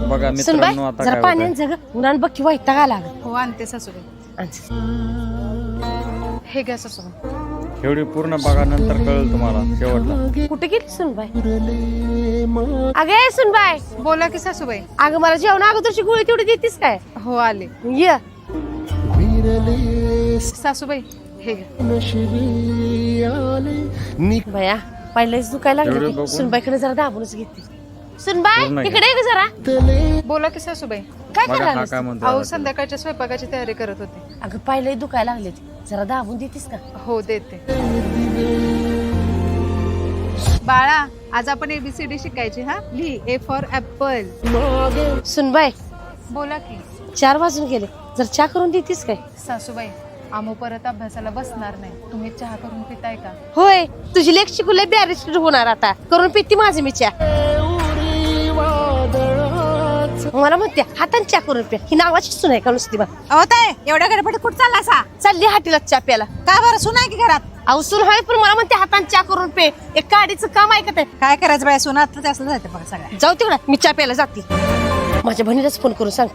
बघा मित्रांनो आता जरा काय पाण्यात जग उन्हान बघ की वैताग आला हो आणते सासूबाई. हे घ्या सासूबाई. एवढी पूर्ण बघा नंतर कळेल तुम्हाला शेवटला. कुठे गेली सुनबाई? अगे सुनबाई, बोला की सासूबाई. अगं मला जेवणा अगोदरची गोळी तेवढी देतीस काय? हो आले. ये सासूबाई हे घ्या. बया पहिलेच दुखायला एवढं लागले. बघून? सुनबाईकडे जरा दाबूनच घेते. सुनबाई पूर्ण घे. इकडे ये ग जरा. बोला की सासूबाई. काय बघा करायला? हा काय म्हणतो अहो आता. संध्याकाळच्या स्वयंपाकाची तयारी करत होते. अगं पहिले दुखायला लागले, जरा दाबून देतीस का? हो देते. बाळा आज आपण ABCD शिकायची. हा लिही. A for apple. सुनबाई बोला की. 4 वाजून गेले, जर चहा करून देतीस काय? सासूबाई आमो परत अभ्यासाला बसणार नाही. तुम्ही चहा करून पिताय का? होय, तुझी लेख शिकूले बॅरिस्टर होणार आता. करून पिती माझी मी चहा. मला म्हणते हाताने चहा करून प्या. ही नावाची सुन आहे का नुसती? बा अहो ताई एवढ्या गडबडीत कुठं चालला सा? चालली हाटीला चहा प्याला. का बरं सुना की घरात? अहो सुन आहे, पण मला म्हणते हाताने चहा करून पे. एक काडीचं काम ऐकत आहे. काय करायचं बाय सुना आता असलं जाते बघा सगळ्या. जाऊ तिकडं, मी चहा प्यायला जाते. माझ्या बहिणीलाच फोन करून सांग.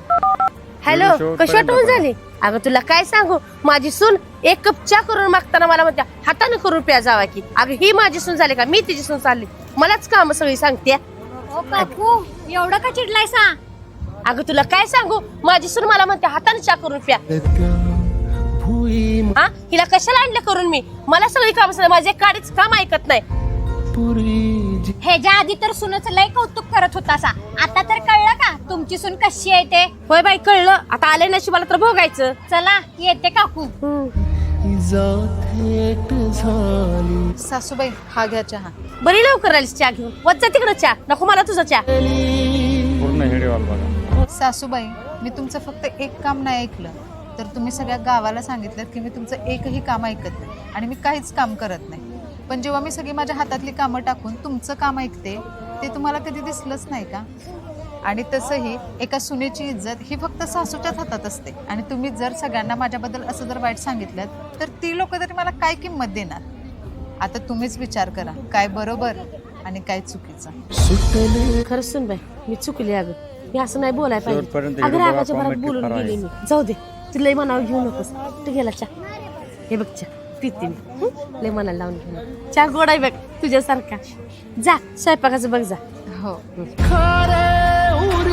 हॅलो, कशी आठवण झाली? अगं तुला काय सांगू, माझी सून 1 कप चहा करून मागताना मला म्हणते हाताने करून प्या जावा की. अगं ही माझी सून झाली का? मी तिची सून चालली. मलाच काम सगळी सांगते. काकू एवढं का चिडलाय सा? अगं तुला काय सांगू, माझी सून मला म्हणते हाताने चहा करून प्या. हा, हिला कशाला आणलं करून मी? मला सगळी काम सांग, माझे काडीच काम ऐकत नाही. ह्याच्या आधी तर सुनचं लय कौतुक करत होता सा. आता तर कळलं का तुमची सून कशी आहे ते? होय बाई कळलं. आता आले नशिबाला तर भोगायचं. चला येते काकू. सासूबाई हा घ्या चहा. बरी लवकर आलीस चहा घेऊन. वच्चा तिकडं चहा नको मला तुझा चहा. पूर्ण हेडेवाल बघा. सासूबाई मी तुमचं फक्त एक काम नाही ऐकलं, तर तुम्ही सगळ्या गावाला सांगितलं की मी तुमचं एकही काम ऐकत नाही आणि मी काहीच काम करत नाही. पण जेव्हा मी सगळी माझ्या हातातली कामं टाकून तुमचं काम ऐकते, ते तुम्हाला कधी दिसलंच नाही का? आणि तसंही एका सुनेची इज्जत ही फक्त सासूच्याच हातात असते. आणि तुम्ही जर सगळ्यांना माझ्याबद्दल असं जर वाईट सांगितलं तर ती लोक तरी मला काय किंमत देणार? आता तुम्हीच विचार करा, काय बरोबर आणि काय चुकीचं. खरंच सुन बाई, मी चुकले. अगं मी असं नाही बोलायला शेवटपर्यंत पाहिजे. अगं हिरो रागाच्या बघा, भरात comment बोलून करा. गेले मी. जाऊ दे, तू लय मनावर घेऊ नकोस. तू गेला चहा. हे बघ चहा पिते मी. लय मनाला लावून घेऊ. चहा गोड आहे बघ तुझ्यासारखा. जा स्वयंपाकाचं बघ जा. हो